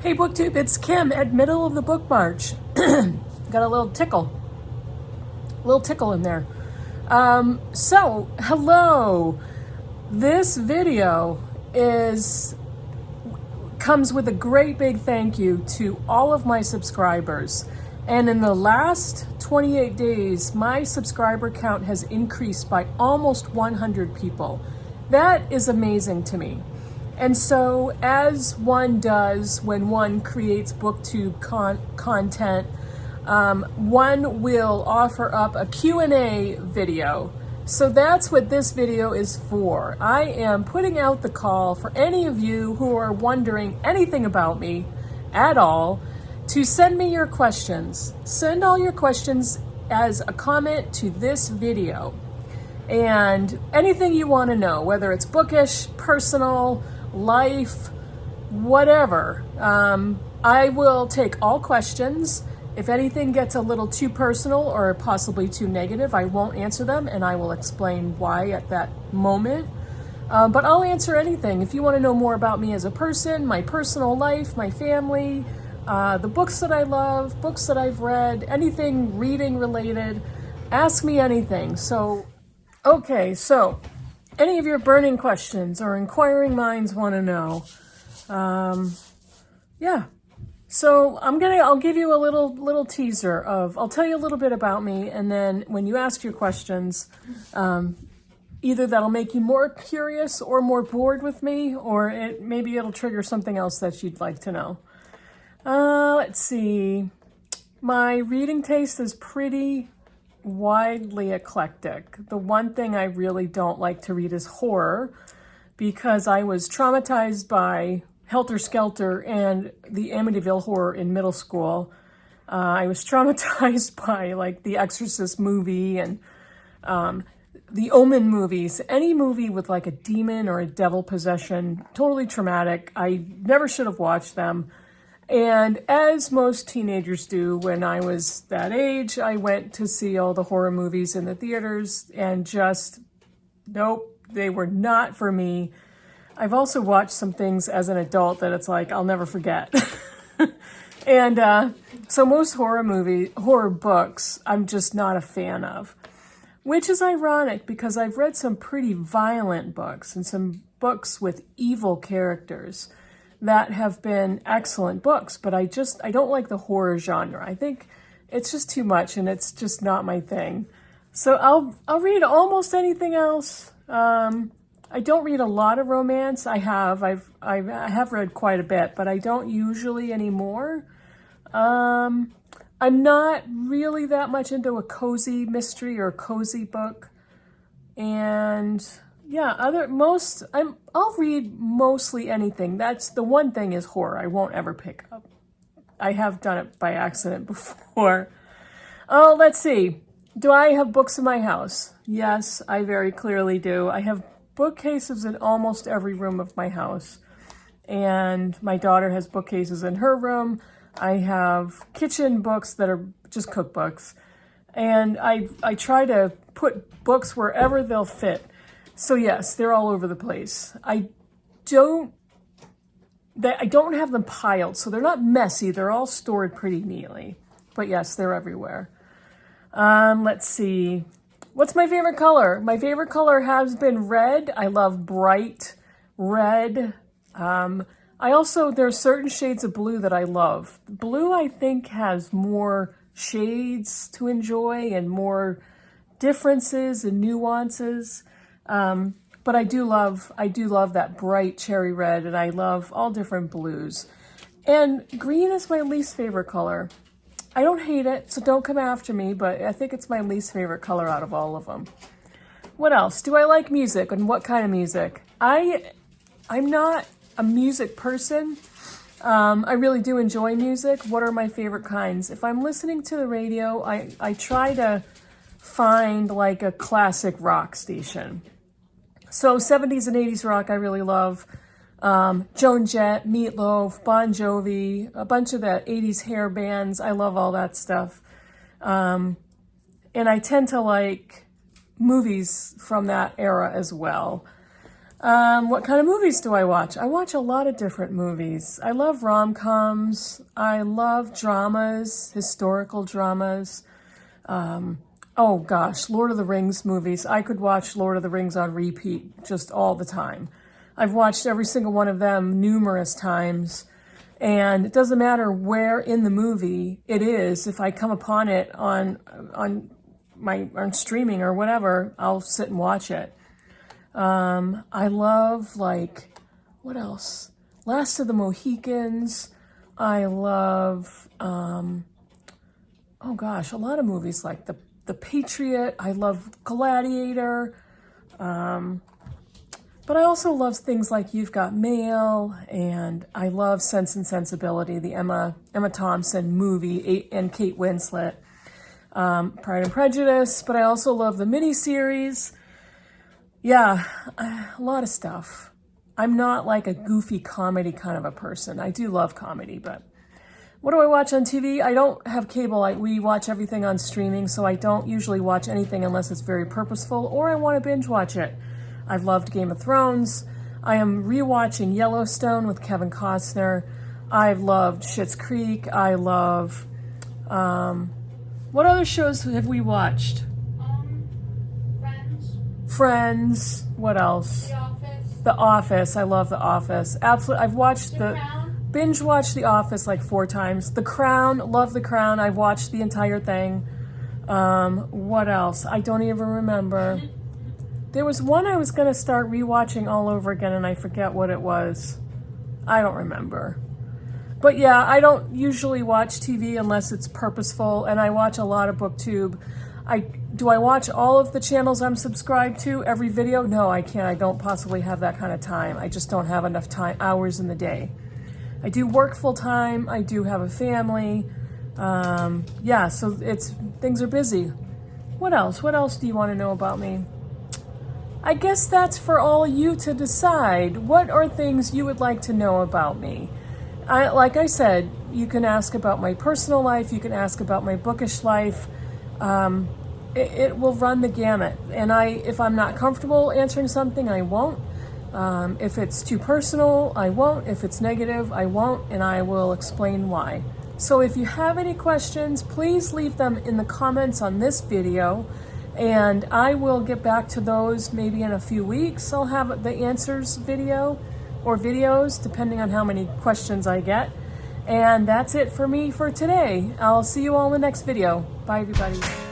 Hey BookTube, it's Kim at Middle of the Bookmarch. Got a little tickle in there. So, hello. This video comes with a great big thank you to all of my subscribers. And in the last 28 days, my subscriber count has increased by almost 100 people. That is amazing to me. And so, as one does when one creates BookTube content, one will offer up a Q&A video. So that's what this video is for. I am putting out the call for any of you who are wondering anything about me at all to send me your questions. Send all your questions as a comment to this video. And anything you want to know, whether it's bookish, personal, life, whatever. I will take all questions. If anything gets a little too personal or possibly too negative, I won't answer them, and I will explain why at that moment. But I'll answer anything. If you want to know more about me as a person, my personal life, my family, the books that I love, books that I've read, anything reading related, ask me anything. So, okay, so any of your burning questions or inquiring minds want to know. Yeah. So I'll give you a little teaser I'll tell you a little bit about me, and then when you ask your questions, either that'll make you more curious or more bored with me, or maybe it'll trigger something else that you'd like to know. Let's see. My reading taste is pretty widely eclectic. The one thing I really don't like to read is horror, because I was traumatized by Helter Skelter and the Amityville horror in middle school. I was traumatized by like the Exorcist movie and the Omen movies. Any movie with like a demon or a devil possession, totally traumatic. I never should have watched them. And as most teenagers do, when I was that age, I went to see all the horror movies in the theaters and just, nope, they were not for me. I've also watched some things as an adult that it's like, I'll never forget. And so most horror books, I'm just not a fan of, which is ironic because I've read some pretty violent books and some books with evil characters that have been excellent books, but I don't like the horror genre. I think it's just too much and it's just not my thing. So I'll read almost anything else. I don't read a lot of romance. I have read quite a bit, but I don't usually anymore. I'm not really that much into a cozy mystery or cozy book. And yeah, I'll read mostly anything. That's the one thing is horror I won't ever pick up. I have done it by accident before. Oh, let's see. Do I have books in my house? Yes, I very clearly do. I have bookcases in almost every room of my house. And my daughter has bookcases in her room. I have kitchen books that are just cookbooks. And I try to put books wherever they'll fit. So yes, they're all over the place. I don't have them piled, so they're not messy. They're all stored pretty neatly. But yes, they're everywhere. Let's see. What's my favorite color? My favorite color has been red. I love bright red. There's certain shades of blue that I love. Blue, I think, has more shades to enjoy and more differences and nuances. But I do love that bright cherry red, and I love all different blues. And green is my least favorite color. I don't hate it, so don't come after me, but I think it's my least favorite color out of all of them. What else? Do I like music, and what kind of music? I'm not a music person. I really do enjoy music. What are my favorite kinds? If I'm listening to the radio, I try to find like a classic rock station. So 70s and 80s rock I really love. Joan Jett, Meatloaf, Bon Jovi, a bunch of the 80s hair bands. I love all that stuff. And I tend to like movies from that era as well. What kind of movies do I watch? I watch a lot of different movies. I love rom-coms. I love dramas, historical dramas. Oh gosh, Lord of the Rings movies. I could watch Lord of the Rings on repeat just all the time. I've watched every single one of them numerous times. And it doesn't matter where in the movie it is. If I come upon it on streaming or whatever, I'll sit and watch it. I love, like, what else? Last of the Mohicans. I love, oh gosh, a lot of movies like The Patriot. I love Gladiator. But I also love things like You've Got Mail, and I love Sense and Sensibility, the Emma Thompson movie, and Kate Winslet. Pride and Prejudice, but I also love the miniseries. Yeah, a lot of stuff. I'm not like a goofy comedy kind of a person. I do love comedy, but what do I watch on TV? I don't have cable. We watch everything on streaming, so I don't usually watch anything unless it's very purposeful or I want to binge watch it. I've loved Game of Thrones. I am rewatching Yellowstone with Kevin Costner. I've loved Schitt's Creek. I love, what other shows have we watched? Friends. What else? The Office. The Office. I love The Office. Absolutely. I've watched binge watched The Office like 4 times. The Crown. Love The Crown. I've watched the entire thing. What else? I don't even remember. There was one I was going to start rewatching all over again, and I forget what it was. I don't remember. But yeah, I don't usually watch TV unless it's purposeful, and I watch a lot of BookTube. Do I watch all of the channels I'm subscribed to, every video? No, I can't. I don't possibly have that kind of time. I just don't have enough hours in the day. I do work full time. I do have a family. Yeah, so things are busy. What else? What else do you want to know about me? I guess that's for all you to decide. What are things you would like to know about me? Like I said, you can ask about my personal life. You can ask about my bookish life. It will run the gamut. And if I'm not comfortable answering something, I won't. If it's too personal, I won't. If it's negative, I won't. And I will explain why. So if you have any questions, please leave them in the comments on this video. And I will get back to those maybe in a few weeks. I'll have the answers video or videos, depending on how many questions I get. And that's it for me for today. I'll see you all in the next video. Bye, everybody.